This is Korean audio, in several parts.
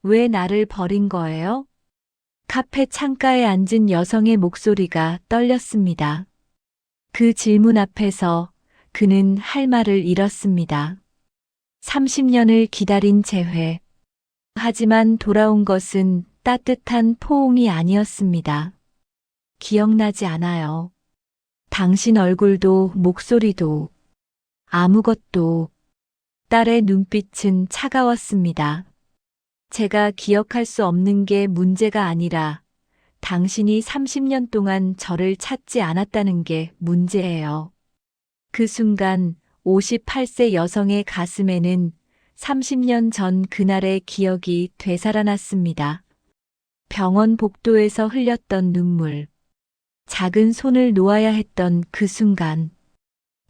왜 나를 버린 거예요? 카페 창가에 앉은 여성의 목소리가 떨렸습니다. 그 질문 앞에서 그는 할 말을 잃었습니다. 30년을 기다린 재회. 하지만 돌아온 것은 따뜻한 포옹이 아니었습니다. 기억나지 않아요. 당신 얼굴도 목소리도 아무것도. 딸의 눈빛은 차가웠습니다. 제가 기억할 수 없는 게 문제가 아니라 당신이 30년 동안 저를 찾지 않았다는 게 문제예요. 그 순간 58세 여성의 가슴에는 30년 전 그날의 기억이 되살아났습니다. 병원 복도에서 흘렸던 눈물, 작은 손을 놓아야 했던 그 순간,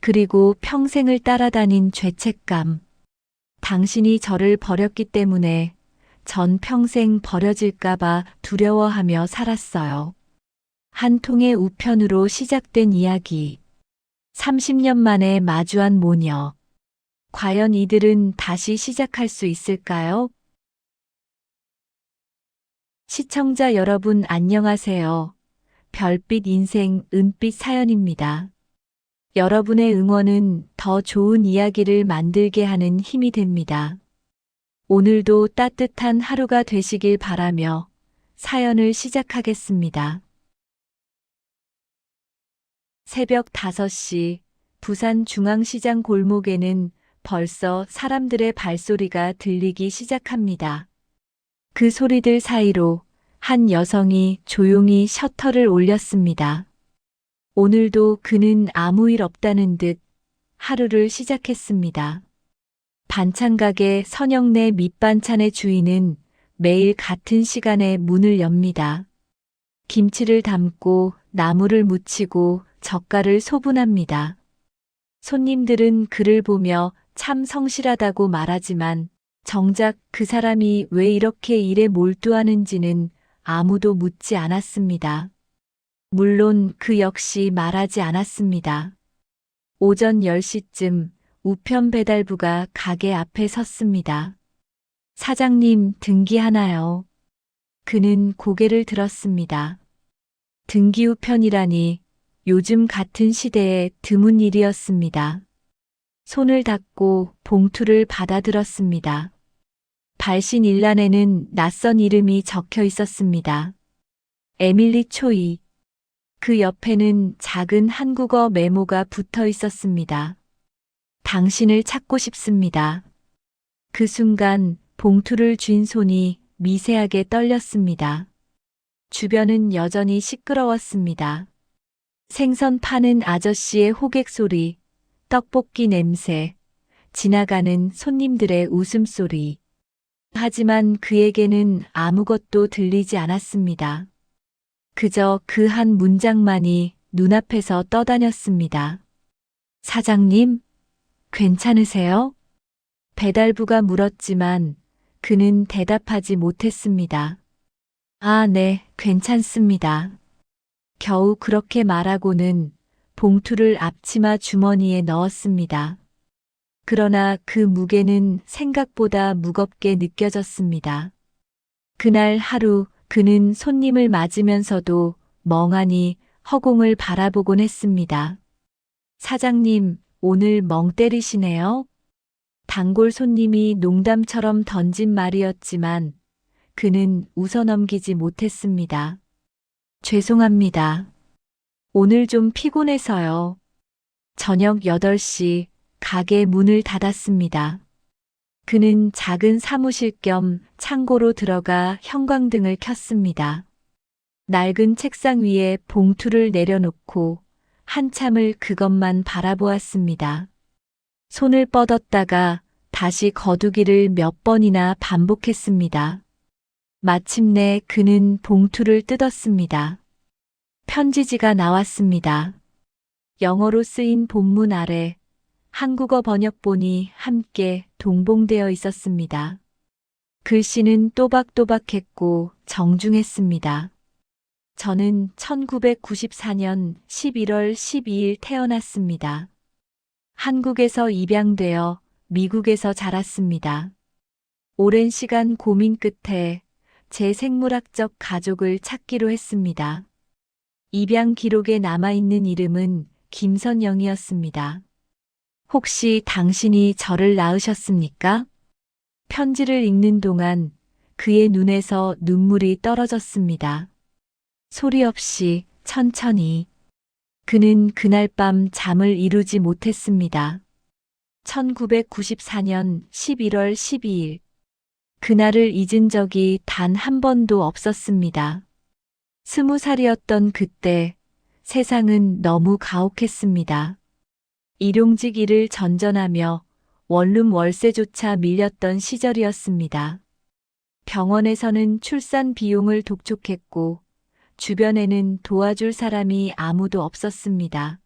그리고 평생을 따라다닌 죄책감. 당신이 저를 버렸기 때문에 전 평생 버려질까봐 두려워하며 살았어요. 한 통의 우편으로 시작된 이야기. 30년 만에 마주한 모녀. 과연 이들은 다시 시작할 수 있을까요? 시청자 여러분 안녕하세요. 별빛 인생 은빛 사연입니다. 여러분의 응원은 더 좋은 이야기를 만들게 하는 힘이 됩니다. 오늘도 따뜻한 하루가 되시길 바라며 사연을 시작하겠습니다. 새벽 5시 부산 중앙시장 골목에는 벌써 사람들의 발소리가 들리기 시작합니다. 그 소리들 사이로 한 여성이 조용히 셔터를 올렸습니다. 오늘도 그는 아무 일 없다는 듯 하루를 시작했습니다. 반찬가게 선영네 밑반찬의 주인은 매일 같은 시간에 문을 엽니다. 김치를 담고 나물을 무치고 젓갈을 소분합니다. 손님들은 그를 보며 참 성실하다고 말하지만 정작 그 사람이 왜 이렇게 일에 몰두하는지는 아무도 묻지 않았습니다. 물론 그 역시 말하지 않았습니다. 오전 10시쯤 우편 배달부가 가게 앞에 섰습니다. 사장님, 등기하나요? 그는 고개를 들었습니다. 등기 우편이라니 요즘 같은 시대에 드문 일이었습니다. 손을 닦고 봉투를 받아들었습니다. 발신 일란에는 낯선 이름이 적혀 있었습니다. 에밀리 초이. 그 옆에는 작은 한국어 메모가 붙어 있었습니다. 당신을 찾고 싶습니다. 그 순간 봉투를 쥔 손이 미세하게 떨렸습니다. 주변은 여전히 시끄러웠습니다. 생선 파는 아저씨의 호객 소리, 떡볶이 냄새, 지나가는 손님들의 웃음소리. 하지만 그에게는 아무것도 들리지 않았습니다. 그저 그 한 문장만이 눈앞에서 떠다녔습니다. 사장님, 괜찮으세요? 배달부가 물었지만 그는 대답하지 못했습니다. 아, 네, 괜찮습니다. 겨우 그렇게 말하고는 봉투를 앞치마 주머니에 넣었습니다. 그러나 그 무게는 생각보다 무겁게 느껴졌습니다. 그날 하루 그는 손님을 맞으면서도 멍하니 허공을 바라보곤 했습니다. 사장님, 오늘 멍 때리시네요? 단골 손님이 농담처럼 던진 말이었지만 그는 웃어넘기지 못했습니다. 죄송합니다. 오늘 좀 피곤해서요. 저녁 8시 가게 문을 닫았습니다. 그는 작은 사무실 겸 창고로 들어가 형광등을 켰습니다. 낡은 책상 위에 봉투를 내려놓고 한참을 그것만 바라보았습니다. 손을 뻗었다가 다시 거두기를 몇 번이나 반복했습니다. 마침내 그는 봉투를 뜯었습니다. 편지지가 나왔습니다. 영어로 쓰인 본문 아래 한국어 번역본이 함께 동봉되어 있었습니다. 글씨는 또박또박했고 정중했습니다. 저는 1994년 11월 12일 태어났습니다. 한국에서 입양되어 미국에서 자랐습니다. 오랜 시간 고민 끝에 제 생물학적 가족을 찾기로 했습니다. 입양 기록에 남아있는 이름은 김선영이었습니다. 혹시 당신이 저를 낳으셨습니까? 편지를 읽는 동안 그의 눈에서 눈물이 떨어졌습니다. 소리 없이 천천히. 그는 그날 밤 잠을 이루지 못했습니다. 1994년 11월 12일. 그날을 잊은 적이 단 한 번도 없었습니다. 20살이었던 그때 세상은 너무 가혹했습니다. 일용직 일을 전전하며 원룸 월세조차 밀렸던 시절이었습니다. 병원에서는 출산 비용을 독촉했고 주변에는 도와줄 사람이 아무도 없었습니다.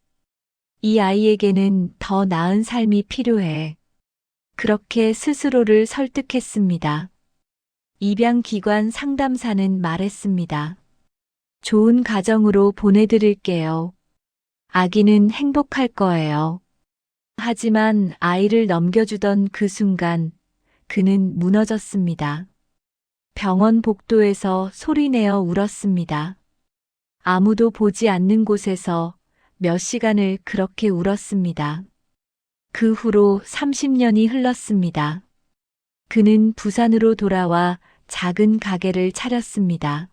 이 아이에게는 더 나은 삶이 필요해. 그렇게 스스로를 설득했습니다. 입양기관 상담사는 말했습니다. 좋은 가정으로 보내드릴게요. 아기는 행복할 거예요. 하지만 아이를 넘겨주던 그 순간 그는 무너졌습니다. 병원 복도에서 소리내어 울었습니다. 아무도 보지 않는 곳에서 몇 시간을 그렇게 울었습니다. 그 후로 30년이 흘렀습니다. 그는 부산으로 돌아와 작은 가게를 차렸습니다.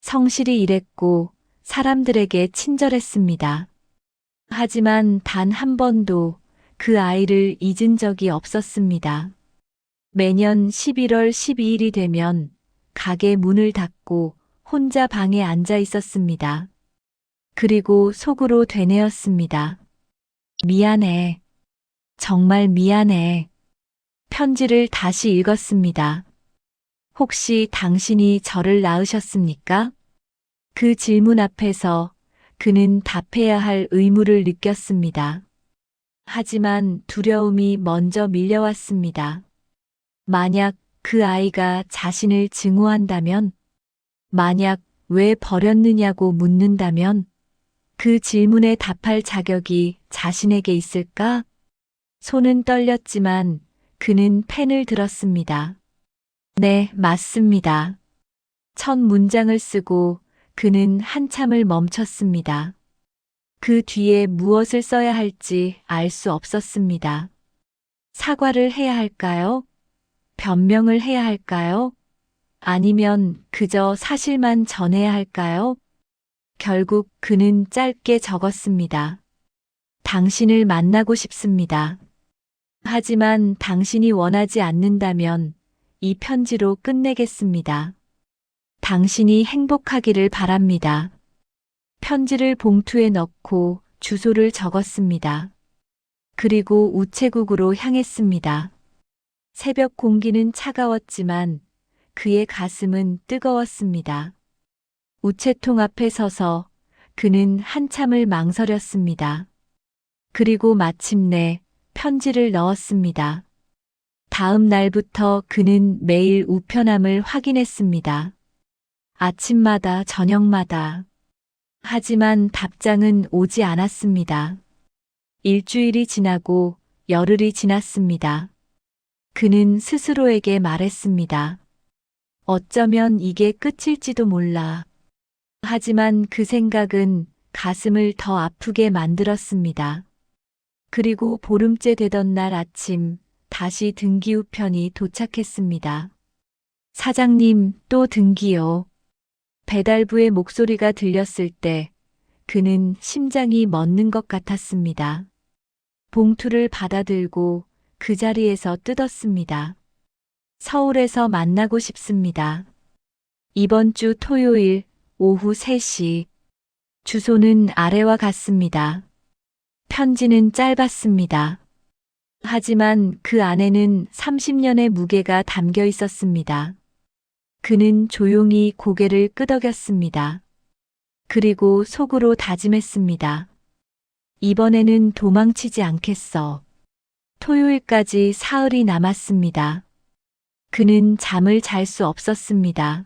성실히 일했고 사람들에게 친절했습니다. 하지만 단 한 번도 그 아이를 잊은 적이 없었습니다. 매년 11월 12일이 되면 가게 문을 닫고 혼자 방에 앉아 있었습니다. 그리고 속으로 되뇌었습니다. 미안해. 정말 미안해. 편지를 다시 읽었습니다. 혹시 당신이 저를 낳으셨습니까? 그 질문 앞에서 그는 답해야 할 의무를 느꼈습니다. 하지만 두려움이 먼저 밀려왔습니다. 만약 그 아이가 자신을 증오한다면, 만약 왜 버렸느냐고 묻는다면, 그 질문에 답할 자격이 자신에게 있을까? 손은 떨렸지만 그는 펜을 들었습니다. 네, 맞습니다. 첫 문장을 쓰고 그는 한참을 멈췄습니다. 그 뒤에 무엇을 써야 할지 알 수 없었습니다. 사과를 해야 할까요? 변명을 해야 할까요? 아니면 그저 사실만 전해야 할까요? 결국 그는 짧게 적었습니다. 당신을 만나고 싶습니다. 하지만 당신이 원하지 않는다면 이 편지로 끝내겠습니다. 당신이 행복하기를 바랍니다. 편지를 봉투에 넣고 주소를 적었습니다. 그리고 우체국으로 향했습니다. 새벽 공기는 차가웠지만 그의 가슴은 뜨거웠습니다. 우체통 앞에 서서 그는 한참을 망설였습니다. 그리고 마침내 편지를 넣었습니다. 다음 날부터 그는 매일 우편함을 확인했습니다. 아침마다 저녁마다. 하지만 답장은 오지 않았습니다. 일주일이 지나고 열흘이 지났습니다. 그는 스스로에게 말했습니다. 어쩌면 이게 끝일지도 몰라. 하지만 그 생각은 가슴을 더 아프게 만들었습니다. 그리고 보름째 되던 날 아침 다시 등기 우편이 도착했습니다. 사장님, 또 등기요. 배달부의 목소리가 들렸을 때 그는 심장이 멎는 것 같았습니다. 봉투를 받아들고 그 자리에서 뜯었습니다. 서울에서 만나고 싶습니다. 이번 주 토요일 오후 3시. 주소는 아래와 같습니다. 편지는 짧았습니다. 하지만 그 안에는 30년의 무게가 담겨 있었습니다. 그는 조용히 고개를 끄덕였습니다. 그리고 속으로 다짐했습니다. 이번에는 도망치지 않겠어. 토요일까지 사흘이 남았습니다. 그는 잠을 잘 수 없었습니다.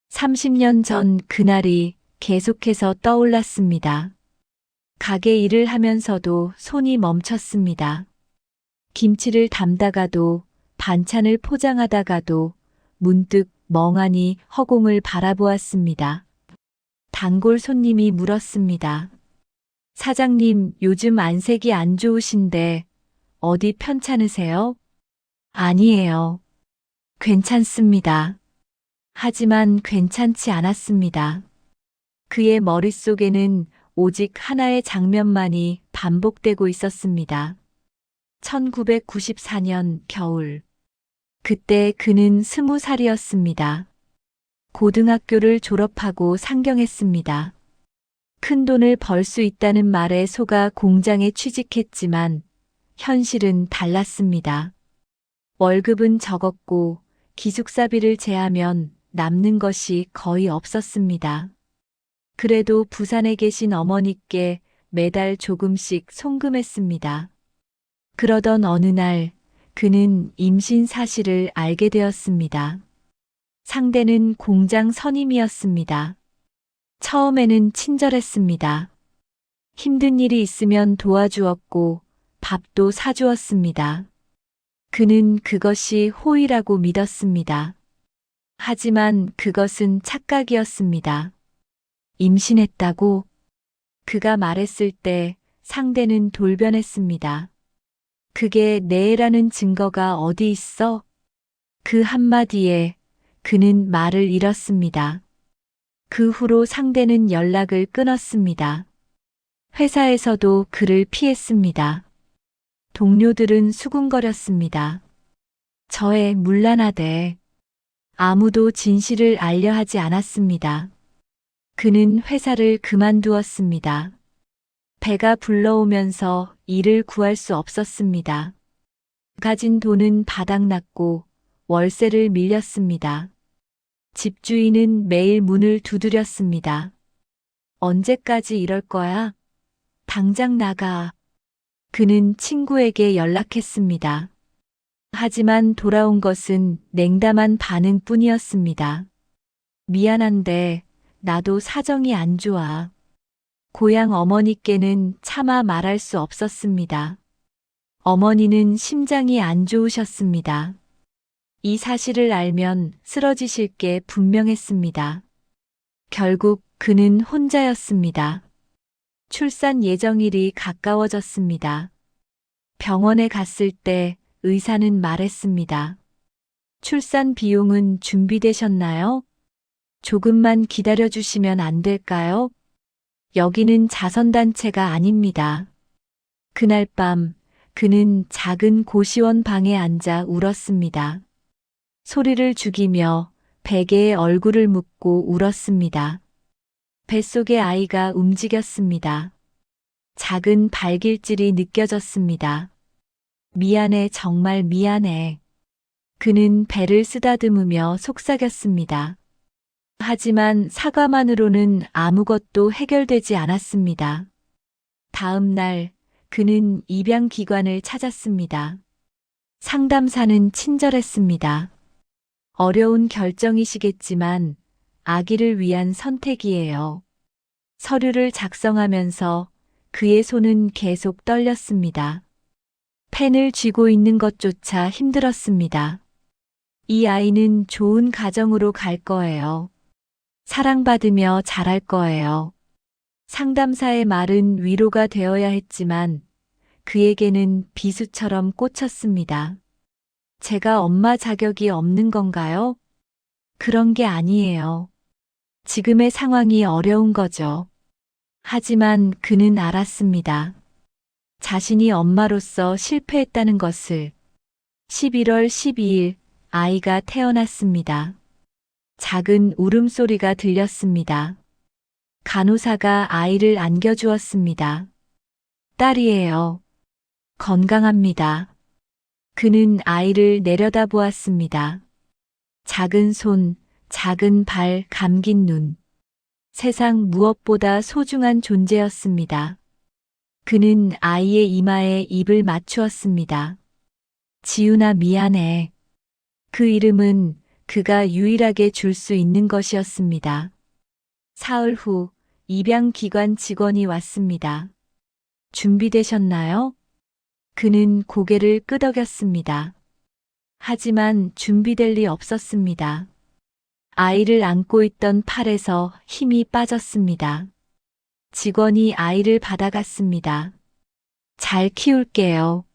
30년 전 그날이 계속해서 떠올랐습니다. 가게 일을 하면서도 손이 멈췄습니다. 김치를 담다가도 반찬을 포장하다가도 문득 멍하니 허공을 바라보았습니다. 단골 손님이 물었습니다. 사장님, 요즘 안색이 안 좋으신데 어디 편찮으세요? 아니에요. 괜찮습니다. 하지만 괜찮지 않았습니다. 그의 머릿속에는 오직 하나의 장면만이 반복되고 있었습니다. 1994년 겨울. 그때 그는 20살이었습니다. 고등학교를 졸업하고 상경했습니다. 큰 돈을 벌 수 있다는 말에 속아 공장에 취직했지만 현실은 달랐습니다. 월급은 적었고 기숙사비를 제하면 남는 것이 거의 없었습니다. 그래도 부산에 계신 어머니께 매달 조금씩 송금했습니다. 그러던 어느 날 그는 임신 사실을 알게 되었습니다. 상대는 공장 선임이었습니다. 처음에는 친절했습니다. 힘든 일이 있으면 도와주었고 밥도 사주었습니다. 그는 그것이 호의라고 믿었습니다. 하지만 그것은 착각이었습니다. 임신했다고 그가 말했을 때 상대는 돌변했습니다. 그게 내 애라는 증거가 어디 있어? 그 한마디에 그는 말을 잃었습니다. 그 후로 상대는 연락을 끊었습니다. 회사에서도 그를 피했습니다. 동료들은 수군거렸습니다. 저에 문란하대. 아무도 진실을 알려 하지 않았습니다. 그는 회사를 그만두었습니다. 배가 불러오면서 일을 구할 수 없었습니다. 가진 돈은 바닥났고 월세를 밀렸습니다. 집주인은 매일 문을 두드렸습니다. 언제까지 이럴 거야? 당장 나가. 그는 친구에게 연락했습니다. 하지만 돌아온 것은 냉담한 반응뿐이었습니다. 미안한데 나도 사정이 안 좋아. 고향 어머니께는 차마 말할 수 없었습니다. 어머니는 심장이 안 좋으셨습니다. 이 사실을 알면 쓰러지실 게 분명했습니다. 결국 그는 혼자였습니다. 출산 예정일이 가까워졌습니다. 병원에 갔을 때 의사는 말했습니다. 출산 비용은 준비되셨나요? 조금만 기다려주시면 안 될까요? 여기는 자선단체가 아닙니다. 그날 밤 그는 작은 고시원 방에 앉아 울었습니다. 소리를 죽이며 베개에 얼굴을 묻고 울었습니다. 뱃속의 아이가 움직였습니다. 작은 발길질이 느껴졌습니다. 미안해, 정말 미안해. 그는 배를 쓰다듬으며 속삭였습니다. 하지만 사과만으로는 아무것도 해결되지 않았습니다. 다음 날 그는 입양기관을 찾았습니다. 상담사는 친절했습니다. 어려운 결정이시겠지만 아기를 위한 선택이에요. 서류를 작성하면서 그의 손은 계속 떨렸습니다. 펜을 쥐고 있는 것조차 힘들었습니다. 이 아이는 좋은 가정으로 갈 거예요. 사랑받으며 자랄 거예요. 상담사의 말은 위로가 되어야 했지만 그에게는 비수처럼 꽂혔습니다. 제가 엄마 자격이 없는 건가요? 그런 게 아니에요. 지금의 상황이 어려운 거죠. 하지만 그는 알았습니다. 자신이 엄마로서 실패했다는 것을. 11월 12일 아이가 태어났습니다. 작은 울음소리가 들렸습니다. 간호사가 아이를 안겨주었습니다. 딸이에요. 건강합니다. 그는 아이를 내려다보았습니다. 작은 손, 작은 발, 감긴 눈. 세상 무엇보다 소중한 존재였습니다. 그는 아이의 이마에 입을 맞추었습니다. 지훈아, 미안해. 그 이름은 그가 유일하게 줄 수 있는 것이었습니다. 사흘 후 입양기관 직원이 왔습니다. 준비되셨나요? 그는 고개를 끄덕였습니다. 하지만 준비될 리 없었습니다. 아이를 안고 있던 팔에서 힘이 빠졌습니다. 직원이 아이를 받아갔습니다. 잘 키울게요.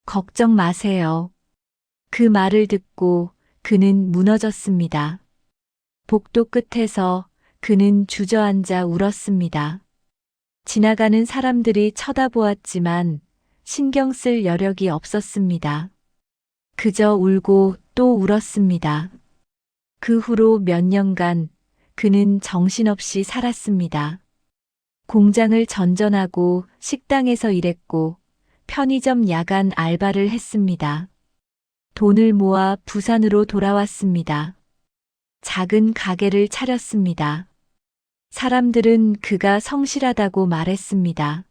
걱정 마세요. 그 말을 듣고 그는 무너졌습니다. 복도 끝에서 그는 주저앉아 울었습니다. 지나가는 사람들이 쳐다보았지만 신경 쓸 여력이 없었습니다. 그저 울고 또 울었습니다. 그 후로 몇 년간 그는 정신없이 살았습니다. 공장을 전전하고 식당에서 일했고 편의점 야간 알바를 했습니다. 돈을 모아 부산으로 돌아왔습니다. 작은 가게를 차렸습니다. 사람들은 그가 성실하다고 말했습니다.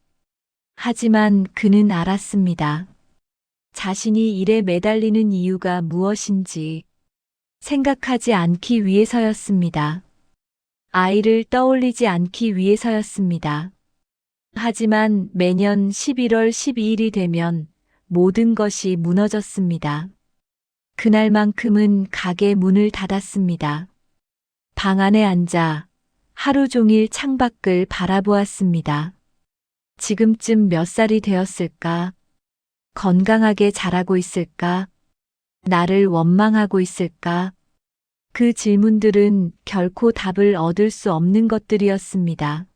하지만 그는 알았습니다. 자신이 일에 매달리는 이유가 무엇인지 생각하지 않기 위해서였습니다. 아이를 떠올리지 않기 위해서였습니다. 하지만 매년 11월 12일이 되면 모든 것이 무너졌습니다. 그날만큼은 가게 문을 닫았습니다. 방 안에 앉아 하루 종일 창밖을 바라보았습니다. 지금쯤 몇 살이 되었을까? 건강하게 자라고 있을까? 나를 원망하고 있을까? 그 질문들은 결코 답을 얻을 수 없는 것들이었습니다.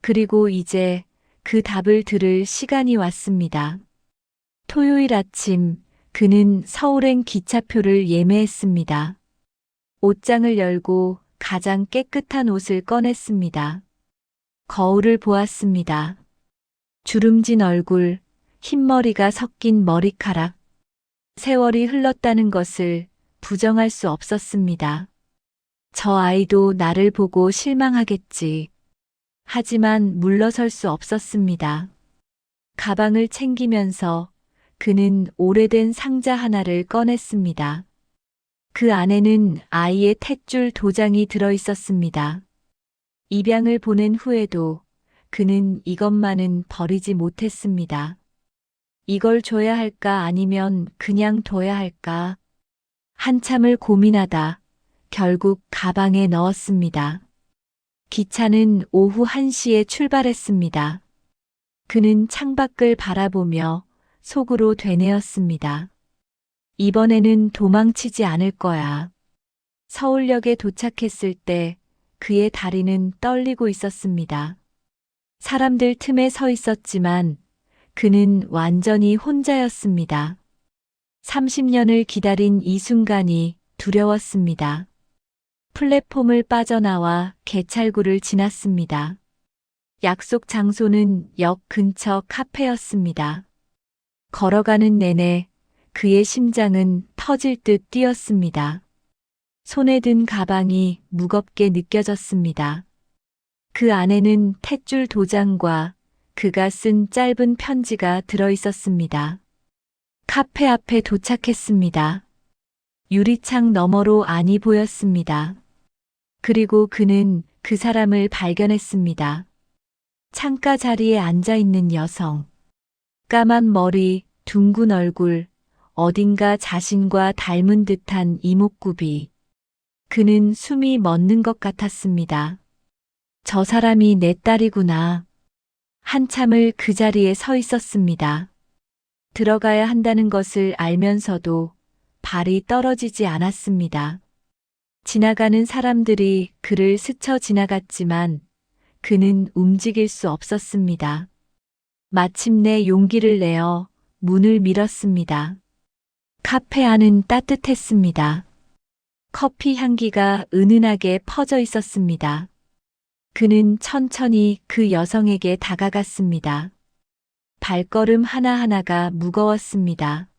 그리고 이제 그 답을 들을 시간이 왔습니다. 토요일 아침, 그는 서울행 기차표를 예매했습니다. 옷장을 열고 가장 깨끗한 옷을 꺼냈습니다. 거울을 보았습니다. 주름진 얼굴, 흰머리가 섞인 머리카락. 세월이 흘렀다는 것을 부정할 수 없었습니다. 저 아이도 나를 보고 실망하겠지. 하지만 물러설 수 없었습니다. 가방을 챙기면서 그는 오래된 상자 하나를 꺼냈습니다. 그 안에는 아이의 탯줄 도장이 들어 있었습니다. 입양을 보낸 후에도 그는 이것만은 버리지 못했습니다. 이걸 줘야 할까 아니면 그냥 둬야 할까? 한참을 고민하다 결국 가방에 넣었습니다. 기차는 오후 1시에 출발했습니다. 그는 창밖을 바라보며 속으로 되뇌었습니다. 이번에는 도망치지 않을 거야. 서울역에 도착했을 때 그의 다리는 떨리고 있었습니다. 사람들 틈에 서 있었지만 그는 완전히 혼자였습니다. 30년을 기다린 이 순간이 두려웠습니다. 플랫폼을 빠져나와 개찰구를 지났습니다. 약속 장소는 역 근처 카페였습니다. 걸어가는 내내 그의 심장은 터질 듯 뛰었습니다. 손에 든 가방이 무겁게 느껴졌습니다. 그 안에는 탯줄 도장과 그가 쓴 짧은 편지가 들어 있었습니다. 카페 앞에 도착했습니다. 유리창 너머로 안이 보였습니다. 그리고 그는 그 사람을 발견했습니다. 창가 자리에 앉아 있는 여성. 까만 머리, 둥근 얼굴, 어딘가 자신과 닮은 듯한 이목구비. 그는 숨이 멎는 것 같았습니다. 저 사람이 내 딸이구나. 한참을 그 자리에 서 있었습니다. 들어가야 한다는 것을 알면서도 발이 떨어지지 않았습니다. 지나가는 사람들이 그를 스쳐 지나갔지만 그는 움직일 수 없었습니다. 마침내 용기를 내어 문을 밀었습니다. 카페 안은 따뜻했습니다. 커피 향기가 은은하게 퍼져 있었습니다. 그는 천천히 그 여성에게 다가갔습니다. 발걸음 하나하나가 무거웠습니다.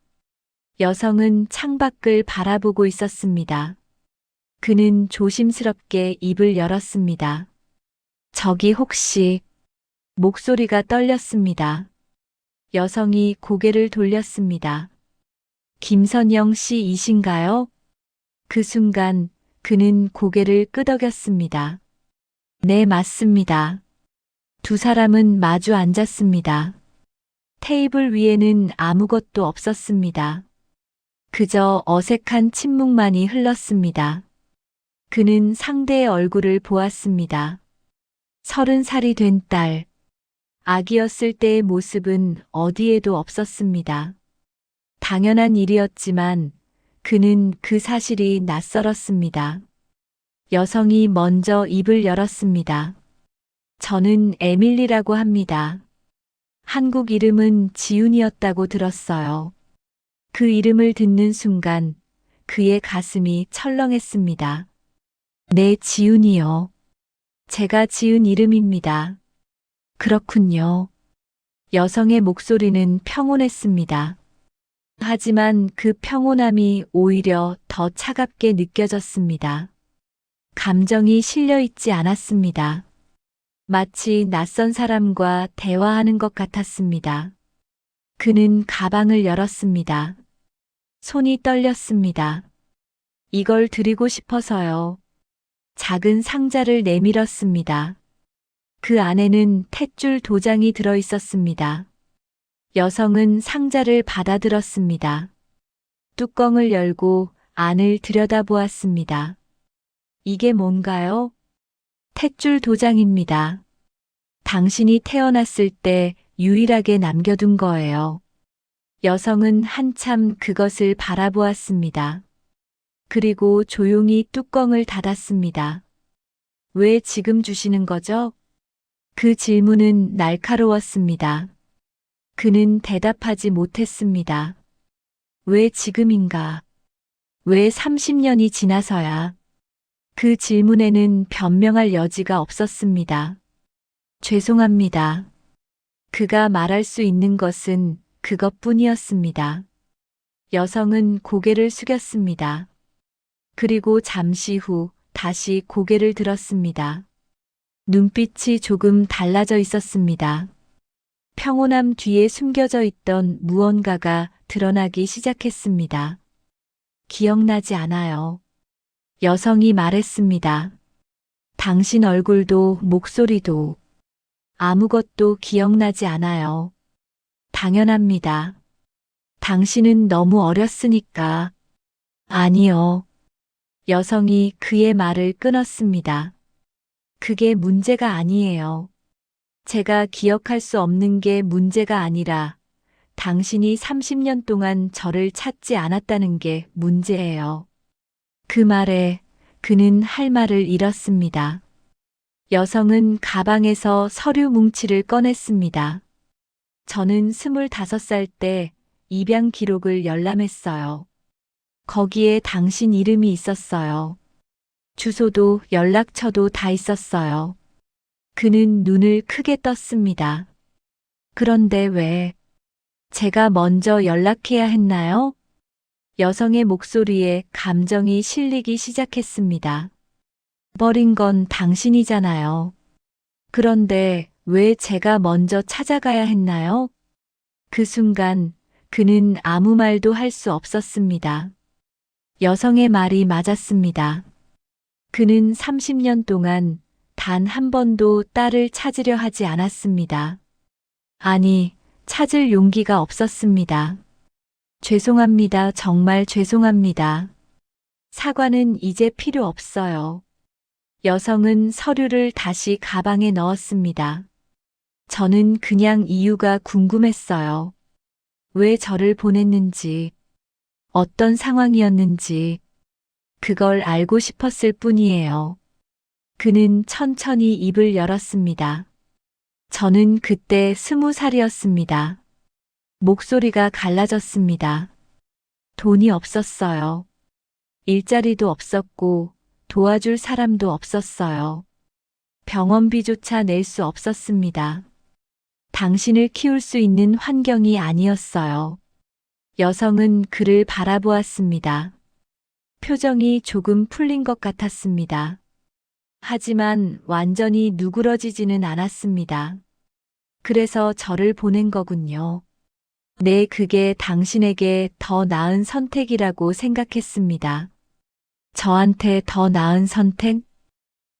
여성은 창밖을 바라보고 있었습니다. 그는 조심스럽게 입을 열었습니다. 저기 혹시 목소리가 떨렸습니다. 여성이 고개를 돌렸습니다. 김선영 씨이신가요? 그 순간 그는 고개를 끄덕였습니다. 네, 맞습니다. 두 사람은 마주 앉았습니다. 테이블 위에는 아무것도 없었습니다. 그저 어색한 침묵만이 흘렀습니다. 그는 상대의 얼굴을 보았습니다. 30살이 된 딸. 아기였을 때의 모습은 어디에도 없었습니다. 당연한 일이었지만 그는 그 사실이 낯설었습니다. 여성이 먼저 입을 열었습니다. 저는 에밀리라고 합니다. 한국 이름은 지훈이었다고 들었어요. 그 이름을 듣는 순간 그의 가슴이 철렁했습니다. 네, 지훈이요. 제가 지은 이름입니다. 그렇군요. 여성의 목소리는 평온했습니다. 하지만 그 평온함이 오히려 더 차갑게 느껴졌습니다. 감정이 실려 있지 않았습니다. 마치 낯선 사람과 대화하는 것 같았습니다. 그는 가방을 열었습니다. 손이 떨렸습니다. 이걸 드리고 싶어서요. 작은 상자를 내밀었습니다. 그 안에는 탯줄 도장이 들어 있었습니다. 여성은 상자를 받아들었습니다. 뚜껑을 열고 안을 들여다보았습니다. 이게 뭔가요? 탯줄 도장입니다. 당신이 태어났을 때 유일하게 남겨둔 거예요. 여성은 한참 그것을 바라보았습니다. 그리고 조용히 뚜껑을 닫았습니다. 왜 지금 주시는 거죠? 그 질문은 날카로웠습니다. 그는 대답하지 못했습니다. 왜 지금인가? 왜 30년이 지나서야? 그 질문에는 변명할 여지가 없었습니다. 죄송합니다. 그가 말할 수 있는 것은 그것뿐이었습니다. 여성은 고개를 숙였습니다. 그리고 잠시 후 다시 고개를 들었습니다. 눈빛이 조금 달라져 있었습니다. 평온함 뒤에 숨겨져 있던 무언가가 드러나기 시작했습니다. 기억나지 않아요. 여성이 말했습니다. 당신 얼굴도 목소리도 아무것도 기억나지 않아요. 당연합니다. 당신은 너무 어렸으니까. 아니요. 여성이 그의 말을 끊었습니다. 그게 문제가 아니에요. 제가 기억할 수 없는 게 문제가 아니라 당신이 30년 동안 저를 찾지 않았다는 게 문제예요. 그 말에 그는 할 말을 잃었습니다. 여성은 가방에서 서류 뭉치를 꺼냈습니다. 저는 25살 때 입양 기록을 열람했어요. 거기에 당신 이름이 있었어요. 주소도 연락처도 다 있었어요. 그는 눈을 크게 떴습니다. 그런데 왜? 제가 먼저 연락해야 했나요? 여성의 목소리에 감정이 실리기 시작했습니다. 버린 건 당신이잖아요. 그런데 왜 제가 먼저 찾아가야 했나요? 그 순간 그는 아무 말도 할 수 없었습니다. 여성의 말이 맞았습니다. 그는 30년 동안 단 한 번도 딸을 찾으려 하지 않았습니다. 아니, 찾을 용기가 없었습니다. 죄송합니다. 정말 죄송합니다. 사과는 이제 필요 없어요. 여성은 서류를 다시 가방에 넣었습니다. 저는 그냥 이유가 궁금했어요. 왜 저를 보냈는지, 어떤 상황이었는지, 그걸 알고 싶었을 뿐이에요. 그는 천천히 입을 열었습니다. 저는 그때 20살이었습니다. 목소리가 갈라졌습니다. 돈이 없었어요. 일자리도 없었고 도와줄 사람도 없었어요. 병원비조차 낼 수 없었습니다. 당신을 키울 수 있는 환경이 아니었어요. 여성은 그를 바라보았습니다. 표정이 조금 풀린 것 같았습니다. 하지만 완전히 누그러지지는 않았습니다. 그래서 저를 보낸 거군요. 네, 그게 당신에게 더 나은 선택이라고 생각했습니다. 저한테 더 나은 선택?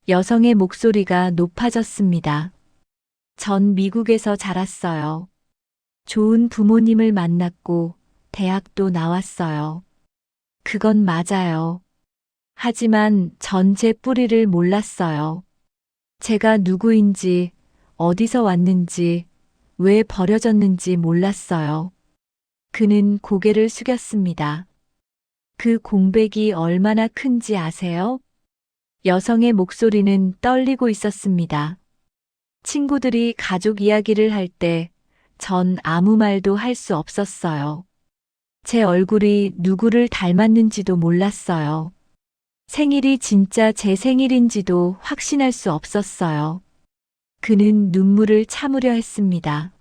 여성의 목소리가 높아졌습니다. 전 미국에서 자랐어요. 좋은 부모님을 만났고 대학도 나왔어요. 그건 맞아요. 하지만 전 제 뿌리를 몰랐어요. 제가 누구인지, 어디서 왔는지, 왜 버려졌는지 몰랐어요. 그는 고개를 숙였습니다. 그 공백이 얼마나 큰지 아세요? 여성의 목소리는 떨리고 있었습니다. 친구들이 가족 이야기를 할 때 전 아무 말도 할 수 없었어요. 제 얼굴이 누구를 닮았는지도 몰랐어요. 생일이 진짜 제 생일인지도 확신할 수 없었어요. 그는 눈물을 참으려 했습니다.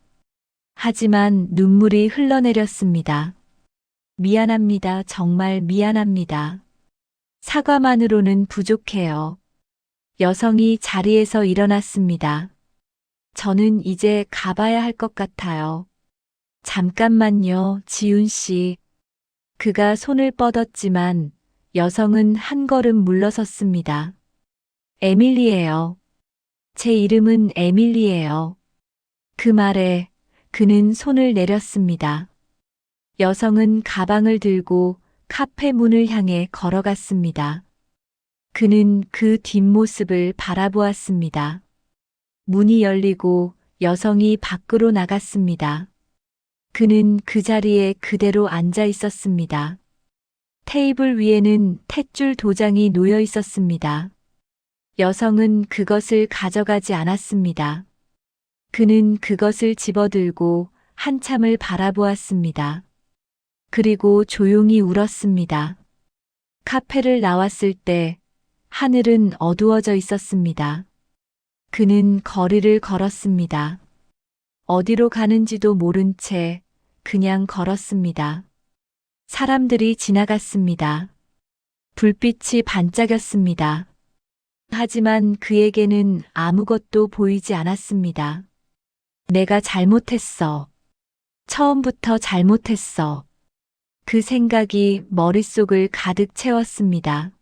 하지만 눈물이 흘러내렸습니다. 미안합니다. 정말 미안합니다. 사과만으로는 부족해요. 여성이 자리에서 일어났습니다. 저는 이제 가봐야 할 것 같아요. 잠깐만요, 지훈 씨. 그가 손을 뻗었지만 여성은 한 걸음 물러섰습니다. 에밀리예요. 제 이름은 에밀리예요. 그 말에 그는 손을 내렸습니다. 여성은 가방을 들고 카페 문을 향해 걸어갔습니다. 그는 그 뒷모습을 바라보았습니다. 문이 열리고 여성이 밖으로 나갔습니다. 그는 그 자리에 그대로 앉아 있었습니다. 테이블 위에는 탯줄 도장이 놓여 있었습니다. 여성은 그것을 가져가지 않았습니다. 그는 그것을 집어들고 한참을 바라보았습니다. 그리고 조용히 울었습니다. 카페를 나왔을 때 하늘은 어두워져 있었습니다. 그는 거리를 걸었습니다. 어디로 가는지도 모른 채 그냥 걸었습니다. 사람들이 지나갔습니다. 불빛이 반짝였습니다. 하지만 그에게는 아무것도 보이지 않았습니다. 내가 잘못했어. 처음부터 잘못했어. 그 생각이 머릿속을 가득 채웠습니다.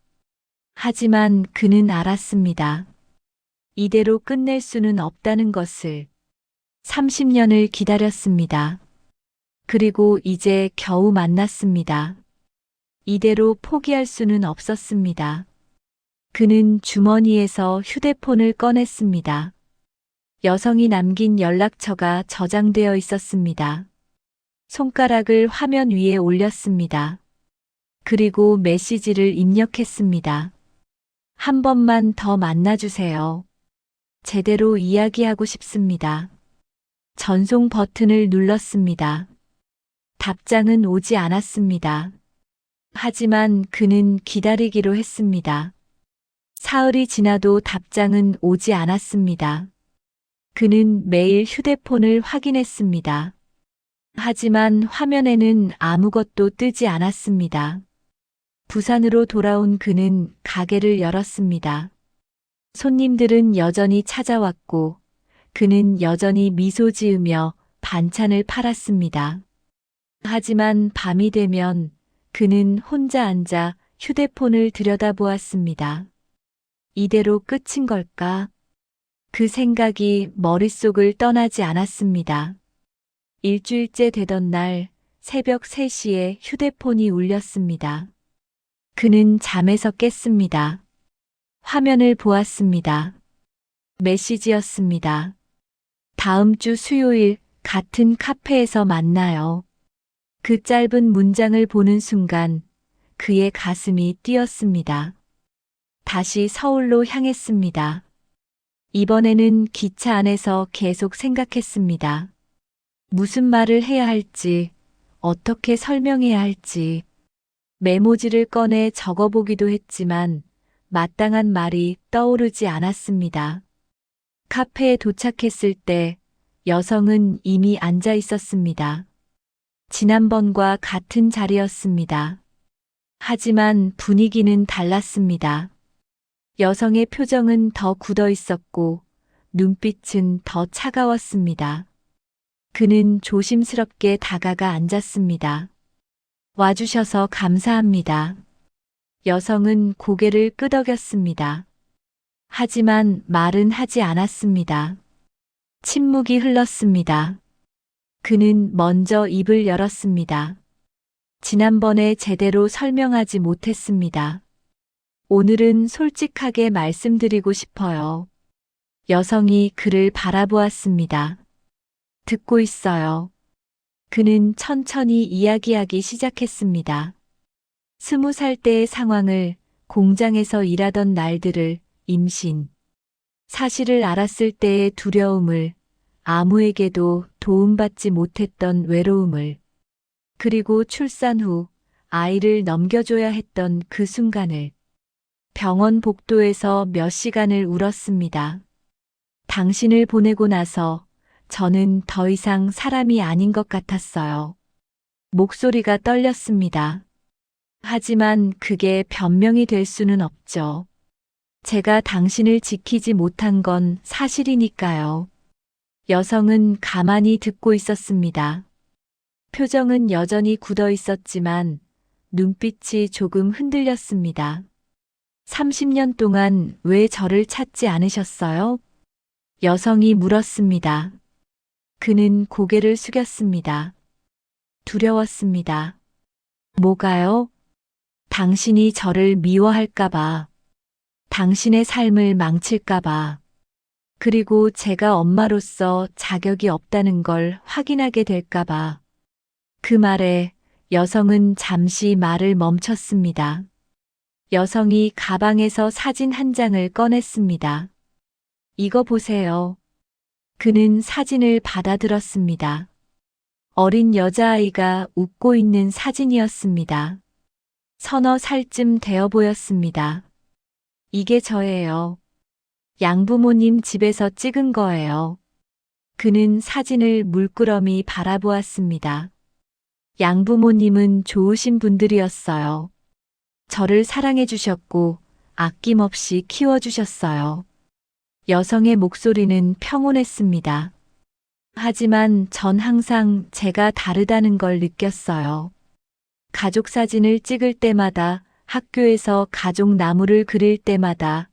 하지만 그는 알았습니다. 이대로 끝낼 수는 없다는 것을. 30년을 기다렸습니다. 그리고 이제 겨우 만났습니다. 이대로 포기할 수는 없었습니다. 그는 주머니에서 휴대폰을 꺼냈습니다. 여성이 남긴 연락처가 저장되어 있었습니다. 손가락을 화면 위에 올렸습니다. 그리고 메시지를 입력했습니다. 한 번만 더 만나주세요. 제대로 이야기하고 싶습니다. 전송 버튼을 눌렀습니다. 답장은 오지 않았습니다. 하지만 그는 기다리기로 했습니다. 사흘이 지나도 답장은 오지 않았습니다. 그는 매일 휴대폰을 확인했습니다. 하지만 화면에는 아무것도 뜨지 않았습니다. 부산으로 돌아온 그는 가게를 열었습니다. 손님들은 여전히 찾아왔고 그는 여전히 미소 지으며 반찬을 팔았습니다. 하지만 밤이 되면 그는 혼자 앉아 휴대폰을 들여다보았습니다. 이대로 끝인 걸까? 그 생각이 머릿속을 떠나지 않았습니다. 일주일째 되던 날 새벽 3시에 휴대폰이 울렸습니다. 그는 잠에서 깼습니다. 화면을 보았습니다. 메시지였습니다. 다음 주 수요일 같은 카페에서 만나요. 그 짧은 문장을 보는 순간 그의 가슴이 뛰었습니다. 다시 서울로 향했습니다. 이번에는 기차 안에서 계속 생각했습니다. 무슨 말을 해야 할지, 어떻게 설명해야 할지. 메모지를 꺼내 적어보기도 했지만 마땅한 말이 떠오르지 않았습니다. 카페에 도착했을 때 여성은 이미 앉아 있었습니다. 지난번과 같은 자리였습니다. 하지만 분위기는 달랐습니다. 여성의 표정은 더 굳어 있었고 눈빛은 더 차가웠습니다. 그는 조심스럽게 다가가 앉았습니다. 와주셔서 감사합니다. 여성은 고개를 끄덕였습니다. 하지만 말은 하지 않았습니다. 침묵이 흘렀습니다. 그는 먼저 입을 열었습니다. 지난번에 제대로 설명하지 못했습니다. 오늘은 솔직하게 말씀드리고 싶어요. 여성이 그를 바라보았습니다. 듣고 있어요. 그는 천천히 이야기하기 시작했습니다. 20살 때의 상황을, 공장에서 일하던 날들을, 임신, 사실을 알았을 때의 두려움을, 아무에게도 도움받지 못했던 외로움을, 그리고 출산 후 아이를 넘겨줘야 했던 그 순간을, 병원 복도에서 몇 시간을 울었습니다. 당신을 보내고 나서 저는 더 이상 사람이 아닌 것 같았어요. 목소리가 떨렸습니다. 하지만 그게 변명이 될 수는 없죠. 제가 당신을 지키지 못한 건 사실이니까요. 여성은 가만히 듣고 있었습니다. 표정은 여전히 굳어 있었지만 눈빛이 조금 흔들렸습니다. 30년 동안 왜 저를 찾지 않으셨어요? 여성이 물었습니다. 그는 고개를 숙였습니다. 두려웠습니다. 뭐가요? 당신이 저를 미워할까봐, 당신의 삶을 망칠까봐, 그리고 제가 엄마로서 자격이 없다는 걸 확인하게 될까봐. 그 말에 여성은 잠시 말을 멈췄습니다. 여성이 가방에서 사진 한 장을 꺼냈습니다. 이거 보세요. 그는 사진을 받아들었습니다. 어린 여자아이가 웃고 있는 사진이었습니다. 서너 살쯤 되어 보였습니다. 이게 저예요. 양부모님 집에서 찍은 거예요. 그는 사진을 물끄러미 바라보았습니다. 양부모님은 좋으신 분들이었어요. 저를 사랑해 주셨고 아낌없이 키워주셨어요. 여성의 목소리는 평온했습니다. 하지만 전 항상 제가 다르다는 걸 느꼈어요. 가족 사진을 찍을 때마다, 학교에서 가족 나무를 그릴 때마다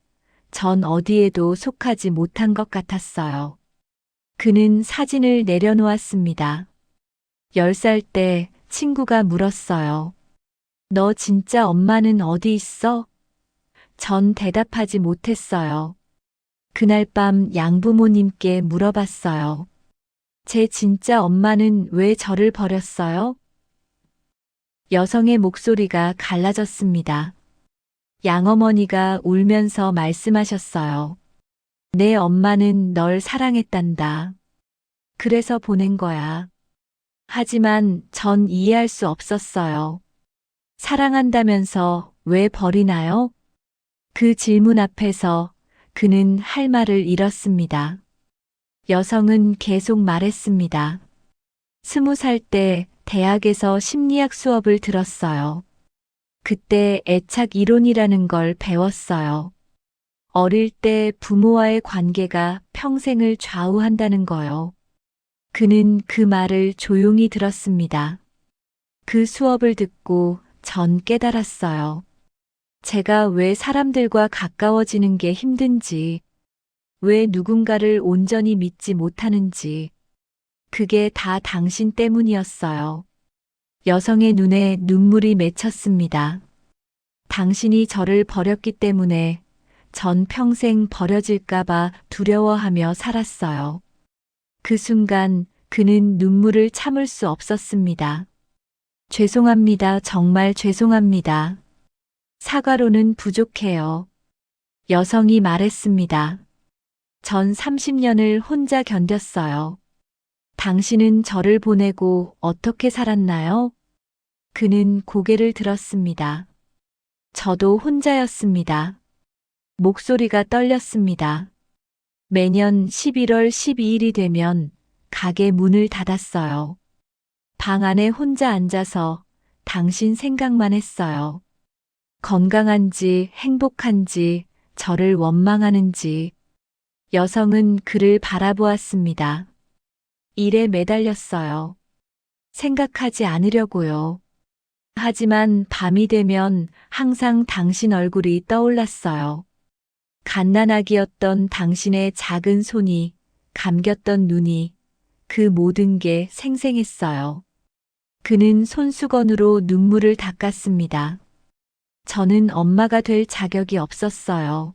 전 어디에도 속하지 못한 것 같았어요. 그는 사진을 내려놓았습니다. 10살 때 친구가 물었어요. 너 진짜 엄마는 어디 있어? 전 대답하지 못했어요. 그날 밤 양부모님께 물어봤어요. 제 진짜 엄마는 왜 저를 버렸어요? 여성의 목소리가 갈라졌습니다. 양어머니가 울면서 말씀하셨어요. 내 엄마는 널 사랑했단다. 그래서 보낸 거야. 하지만 전 이해할 수 없었어요. 사랑한다면서 왜 버리나요? 그 질문 앞에서 그는 할 말을 잃었습니다. 여성은 계속 말했습니다. 20살 때 대학에서 심리학 수업을 들었어요. 그때 애착 이론이라는 걸 배웠어요. 어릴 때 부모와의 관계가 평생을 좌우한다는 거요. 그는 그 말을 조용히 들었습니다. 그 수업을 듣고 전 깨달았어요. 제가 왜 사람들과 가까워지는 게 힘든지, 왜 누군가를 온전히 믿지 못하는지, 그게 다 당신 때문이었어요. 여성의 눈에 눈물이 맺혔습니다. 당신이 저를 버렸기 때문에 전 평생 버려질까봐 두려워하며 살았어요. 그 순간 그는 눈물을 참을 수 없었습니다. 죄송합니다. 정말 죄송합니다. 사과로는 부족해요. 여성이 말했습니다. 전 30년을 혼자 견뎠어요. 당신은 저를 보내고 어떻게 살았나요? 그는 고개를 들었습니다. 저도 혼자였습니다. 목소리가 떨렸습니다. 매년 11월 12일이 되면 가게 문을 닫았어요. 방 안에 혼자 앉아서 당신 생각만 했어요. 건강한지 행복한지 저를 원망하는지. 여성은 그를 바라보았습니다. 일에 매달렸어요. 생각하지 않으려고요. 하지만 밤이 되면 항상 당신 얼굴이 떠올랐어요. 갓난아기였던 당신의 작은 손이, 감겼던 눈이, 그 모든 게 생생했어요. 그는 손수건으로 눈물을 닦았습니다. 저는 엄마가 될 자격이 없었어요.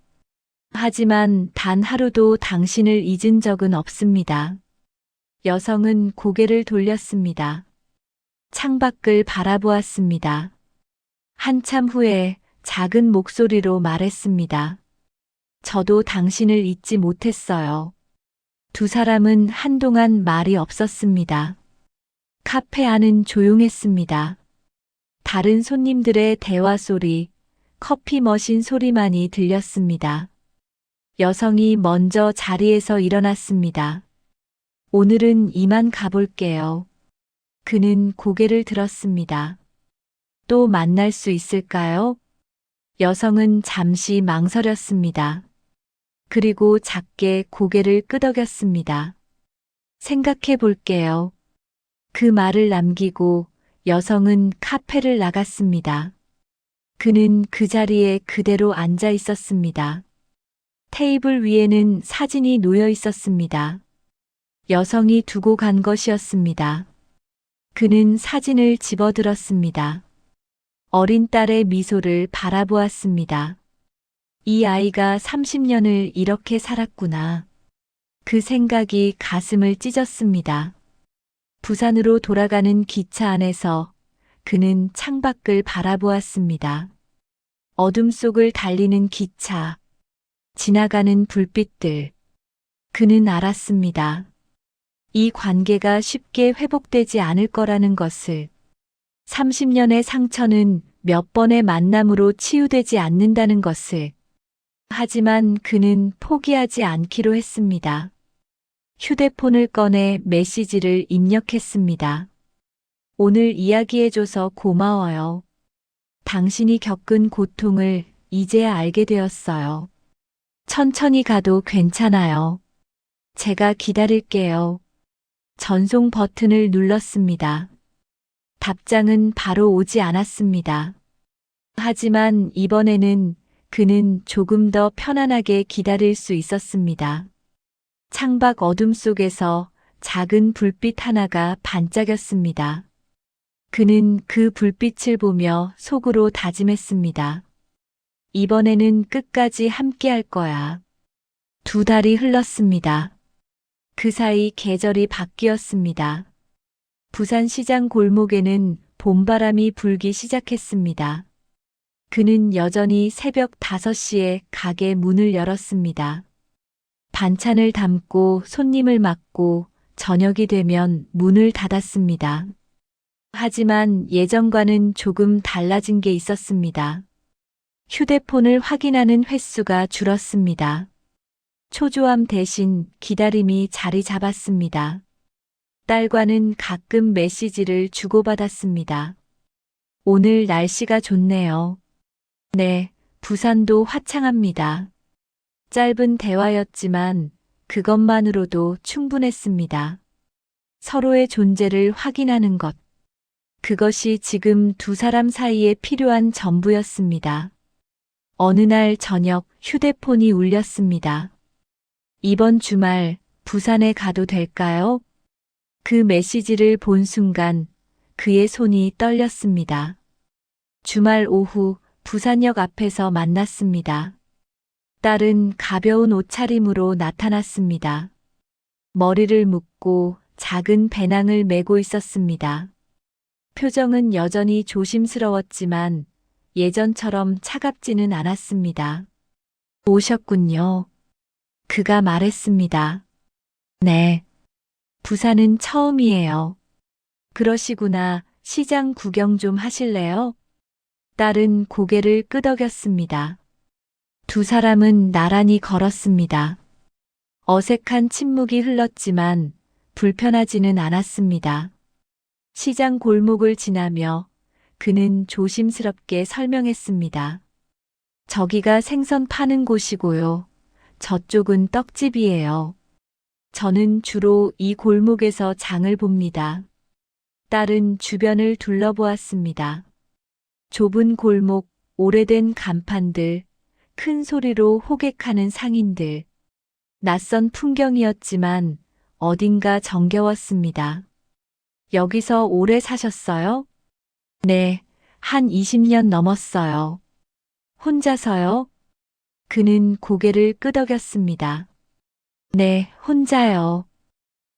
하지만 단 하루도 당신을 잊은 적은 없습니다. 여성은 고개를 돌렸습니다. 창밖을 바라보았습니다. 한참 후에 작은 목소리로 말했습니다. 저도 당신을 잊지 못했어요. 두 사람은 한동안 말이 없었습니다. 카페 안은 조용했습니다. 다른 손님들의 대화 소리, 커피 머신 소리만이 들렸습니다. 여성이 먼저 자리에서 일어났습니다. 오늘은 이만 가볼게요. 그는 고개를 들었습니다. 또 만날 수 있을까요? 여성은 잠시 망설였습니다. 그리고 작게 고개를 끄덕였습니다. 생각해 볼게요. 그 말을 남기고 여성은 카페를 나갔습니다. 그는 그 자리에 그대로 앉아 있었습니다. 테이블 위에는 사진이 놓여 있었습니다. 여성이 두고 간 것이었습니다. 그는 사진을 집어들었습니다. 어린 딸의 미소를 바라보았습니다. 이 아이가 30년을 이렇게 살았구나. 그 생각이 가슴을 찢었습니다. 부산으로 돌아가는 기차 안에서 그는 창밖을 바라보았습니다. 어둠 속을 달리는 기차, 지나가는 불빛들. 그는 알았습니다. 이 관계가 쉽게 회복되지 않을 거라는 것을. 30년의 상처는 몇 번의 만남으로 치유되지 않는다는 것을. 하지만 그는 포기하지 않기로 했습니다. 휴대폰을 꺼내 메시지를 입력했습니다. 오늘 이야기해줘서 고마워요. 당신이 겪은 고통을 이제야 알게 되었어요. 천천히 가도 괜찮아요. 제가 기다릴게요. 전송 버튼을 눌렀습니다. 답장은 바로 오지 않았습니다. 하지만 이번에는 그는 조금 더 편안하게 기다릴 수 있었습니다. 창밖 어둠 속에서 작은 불빛 하나가 반짝였습니다. 그는 그 불빛을 보며 속으로 다짐했습니다. 이번에는 끝까지 함께 할 거야. 두 달이 흘렀습니다. 그 사이 계절이 바뀌었습니다. 부산시장 골목에는 봄바람이 불기 시작했습니다. 그는 여전히 새벽 5시에 가게 문을 열었습니다. 반찬을 담고 손님을 맞고 저녁이 되면 문을 닫았습니다. 하지만 예전과는 조금 달라진 게 있었습니다. 휴대폰을 확인하는 횟수가 줄었습니다. 초조함 대신 기다림이 자리 잡았습니다. 딸과는 가끔 메시지를 주고받았습니다. 오늘 날씨가 좋네요. 네, 부산도 화창합니다. 짧은 대화였지만 그것만으로도 충분했습니다. 서로의 존재를 확인하는 것. 그것이 지금 두 사람 사이에 필요한 전부였습니다. 어느 날 저녁 휴대폰이 울렸습니다. 이번 주말 부산에 가도 될까요? 그 메시지를 본 순간 그의 손이 떨렸습니다. 주말 오후 부산역 앞에서 만났습니다. 딸은 가벼운 옷차림으로 나타났습니다. 머리를 묶고 작은 배낭을 메고 있었습니다. 표정은 여전히 조심스러웠지만 예전처럼 차갑지는 않았습니다. 오셨군요. 그가 말했습니다. 네. 부산은 처음이에요. 그러시구나. 시장 구경 좀 하실래요? 딸은 고개를 끄덕였습니다. 두 사람은 나란히 걸었습니다. 어색한 침묵이 흘렀지만 불편하지는 않았습니다. 시장 골목을 지나며 그는 조심스럽게 설명했습니다. 저기가 생선 파는 곳이고요. 저쪽은 떡집이에요. 저는 주로 이 골목에서 장을 봅니다. 딸은 주변을 둘러보았습니다. 좁은 골목, 오래된 간판들, 큰 소리로 호객하는 상인들. 낯선 풍경이었지만 어딘가 정겨웠습니다. 여기서 오래 사셨어요? 네, 한 20년 넘었어요. 혼자서요? 그는 고개를 끄덕였습니다. 네, 혼자요.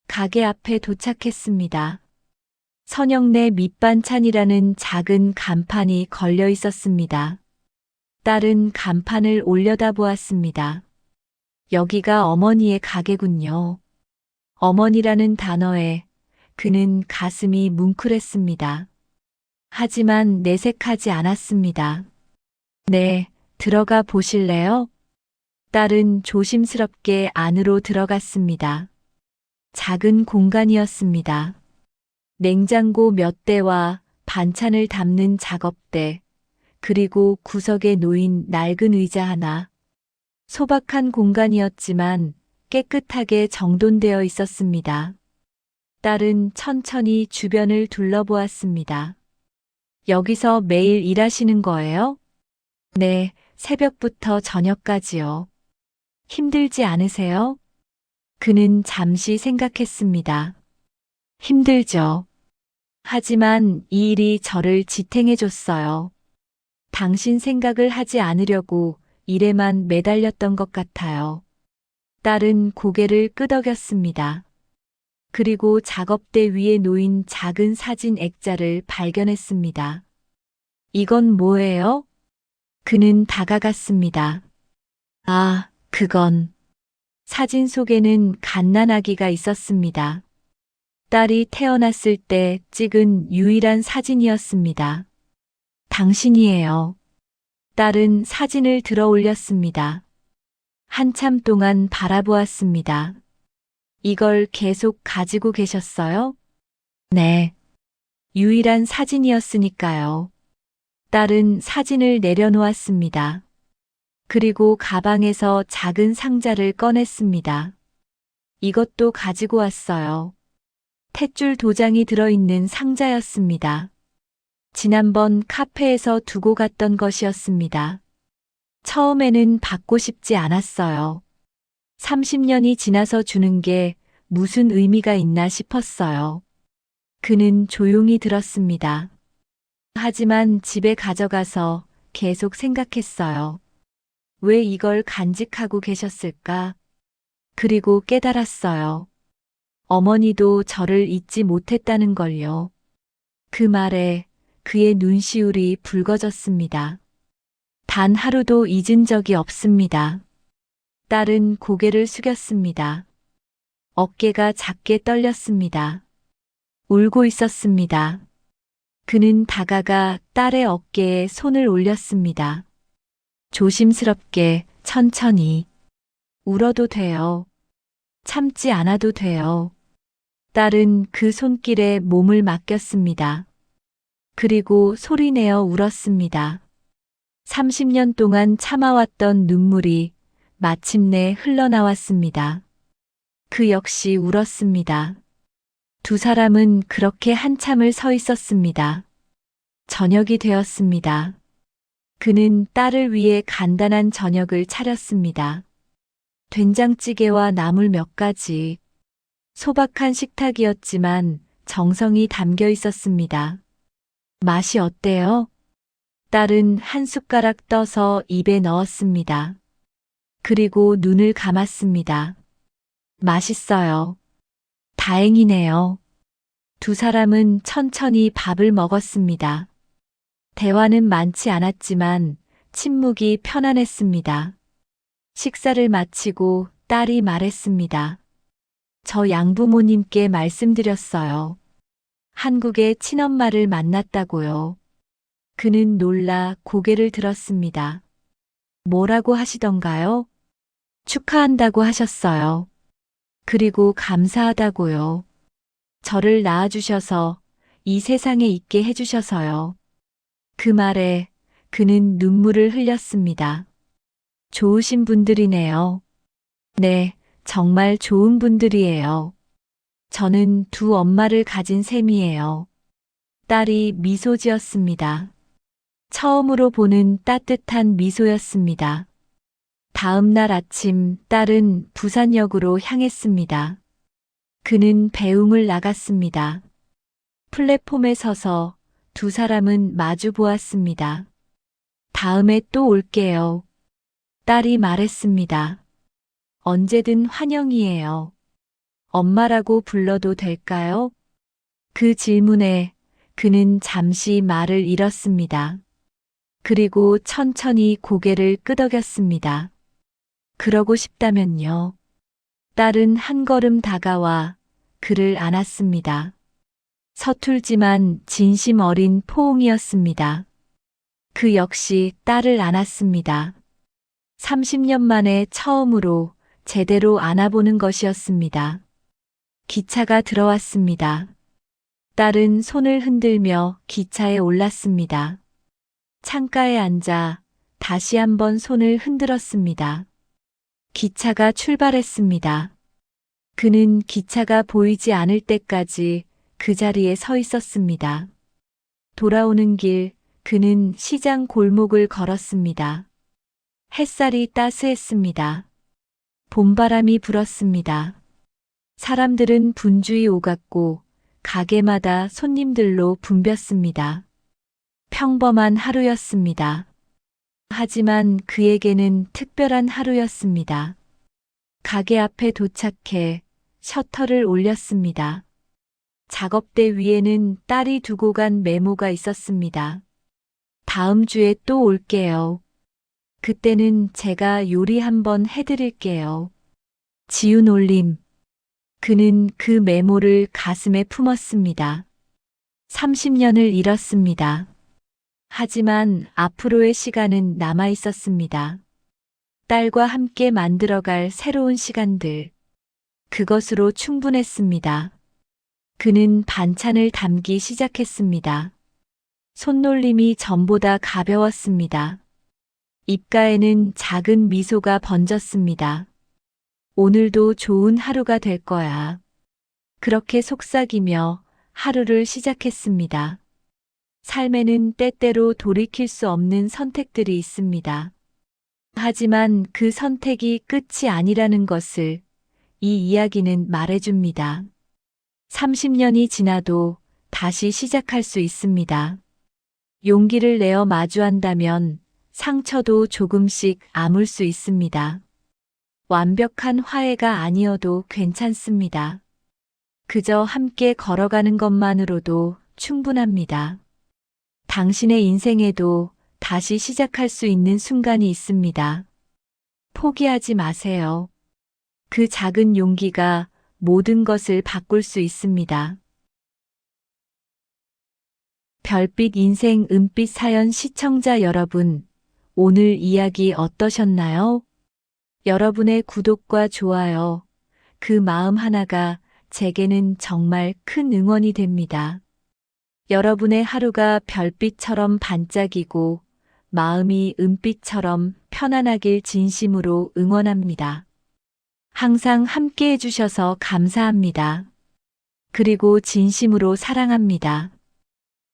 가게 앞에 도착했습니다. 선영네 밑반찬이라는 작은 간판이 걸려 있었습니다. 딸은 간판을 올려다보았습니다. 여기가 어머니의 가게군요. 어머니라는 단어에 그는 가슴이 뭉클했습니다. 하지만 내색하지 않았습니다. 네, 들어가 보실래요? 딸은 조심스럽게 안으로 들어갔습니다. 작은 공간이었습니다. 냉장고 몇 대와 반찬을 담는 작업대, 그리고 구석에 놓인 낡은 의자 하나. 소박한 공간이었지만 깨끗하게 정돈되어 있었습니다. 딸은 천천히 주변을 둘러보았습니다. 여기서 매일 일하시는 거예요? 네, 새벽부터 저녁까지요. 힘들지 않으세요? 그는 잠시 생각했습니다. 힘들죠. 하지만 이 일이 저를 지탱해 줬어요. 당신 생각을 하지 않으려고 일에만 매달렸던 것 같아요. 딸은 고개를 끄덕였습니다. 그리고 작업대 위에 놓인 작은 사진 액자를 발견했습니다. 이건 뭐예요? 그는 다가갔습니다. 아, 그건. 사진 속에는 갓난아기가 있었습니다. 딸이 태어났을 때 찍은 유일한 사진이었습니다. 당신이에요. 딸은 사진을 들어 올렸습니다. 한참 동안 바라보았습니다. 이걸 계속 가지고 계셨어요? 네. 유일한 사진이었으니까요. 딸은 사진을 내려놓았습니다. 그리고 가방에서 작은 상자를 꺼냈습니다. 이것도 가지고 왔어요. 탯줄 도장이 들어있는 상자였습니다. 지난번 카페에서 두고 갔던 것이었습니다. 처음에는 받고 싶지 않았어요. 30년이 지나서 주는 게 무슨 의미가 있나 싶었어요. 그는 조용히 들었습니다. 하지만 집에 가져가서 계속 생각했어요. 왜 이걸 간직하고 계셨을까? 그리고 깨달았어요. 어머니도 저를 잊지 못했다는 걸요. 그 말에 그의 눈시울이 붉어졌습니다. 단 하루도 잊은 적이 없습니다. 딸은 고개를 숙였습니다. 어깨가 작게 떨렸습니다. 울고 있었습니다. 그는 다가가 딸의 어깨에 손을 올렸습니다. 조심스럽게, 천천히. 울어도 돼요. 참지 않아도 돼요. 딸은 그 손길에 몸을 맡겼습니다. 그리고 소리내어 울었습니다. 30년 동안 참아왔던 눈물이 마침내 흘러나왔습니다. 그 역시 울었습니다. 두 사람은 그렇게 한참을 서 있었습니다. 저녁이 되었습니다. 그는 딸을 위해 간단한 저녁을 차렸습니다. 된장찌개와 나물 몇 가지. 소박한 식탁이었지만 정성이 담겨 있었습니다. 맛이 어때요? 딸은 한 숟가락 떠서 입에 넣었습니다. 그리고 눈을 감았습니다. 맛있어요. 다행이네요. 두 사람은 천천히 밥을 먹었습니다. 대화는 많지 않았지만 침묵이 편안했습니다. 식사를 마치고 딸이 말했습니다. 저 양부모님께 말씀드렸어요. 한국의 친엄마를 만났다고요. 그는 놀라 고개를 들었습니다. 뭐라고 하시던가요? 축하한다고 하셨어요. 그리고 감사하다고요. 저를 낳아주셔서 이 세상에 있게 해주셔서요. 그 말에 그는 눈물을 흘렸습니다. 좋으신 분들이네요. 네, 정말 좋은 분들이에요. 저는 두 엄마를 가진 셈이에요. 딸이 미소 지었습니다. 처음으로 보는 따뜻한 미소였습니다. 다음 날 아침 딸은 부산역으로 향했습니다. 그는 배웅을 나갔습니다. 플랫폼에 서서 두 사람은 마주 보았습니다. 다음에 또 올게요. 딸이 말했습니다. 언제든 환영이에요. 엄마라고 불러도 될까요? 그 질문에 그는 잠시 말을 잃었습니다. 그리고 천천히 고개를 끄덕였습니다. 그러고 싶다면요. 딸은 한 걸음 다가와 그를 안았습니다. 서툴지만 진심 어린 포옹이었습니다. 그 역시 딸을 안았습니다. 30년 만에 처음으로 제대로 안아보는 것이었습니다. 기차가 들어왔습니다. 딸은 손을 흔들며 기차에 올랐습니다. 창가에 앉아 다시 한번 손을 흔들었습니다. 기차가 출발했습니다. 그는 기차가 보이지 않을 때까지 그 자리에 서 있었습니다. 돌아오는 길, 그는 시장 골목을 걸었습니다. 햇살이 따스했습니다. 봄바람이 불었습니다. 사람들은 분주히 오갔고 가게마다 손님들로 붐볐습니다. 평범한 하루였습니다. 하지만 그에게는 특별한 하루였습니다. 가게 앞에 도착해 셔터를 올렸습니다. 작업대 위에는 딸이 두고 간 메모가 있었습니다. 다음 주에 또 올게요. 그때는 제가 요리 한번 해드릴게요. 지운 올림. 그는 그 메모를 가슴에 품었습니다. 30년을 잃었습니다. 하지만 앞으로의 시간은 남아 있었습니다. 딸과 함께 만들어갈 새로운 시간들. 그것으로 충분했습니다. 그는 반찬을 담기 시작했습니다. 손놀림이 전보다 가벼웠습니다. 입가에는 작은 미소가 번졌습니다. 오늘도 좋은 하루가 될 거야. 그렇게 속삭이며 하루를 시작했습니다. 삶에는 때때로 돌이킬 수 없는 선택들이 있습니다. 하지만 그 선택이 끝이 아니라는 것을 이 이야기는 말해줍니다. 30년이 지나도 다시 시작할 수 있습니다. 용기를 내어 마주한다면 상처도 조금씩 아물 수 있습니다. 완벽한 화해가 아니어도 괜찮습니다. 그저 함께 걸어가는 것만으로도 충분합니다. 당신의 인생에도 다시 시작할 수 있는 순간이 있습니다. 포기하지 마세요. 그 작은 용기가 모든 것을 바꿀 수 있습니다. 별빛 인생 은빛 사연 시청자 여러분, 오늘 이야기 어떠셨나요? 여러분의 구독과 좋아요, 그 마음 하나가 제게는 정말 큰 응원이 됩니다. 여러분의 하루가 별빛처럼 반짝이고 마음이 은빛처럼 편안하길 진심으로 응원합니다. 항상 함께 해주셔서 감사합니다. 그리고 진심으로 사랑합니다.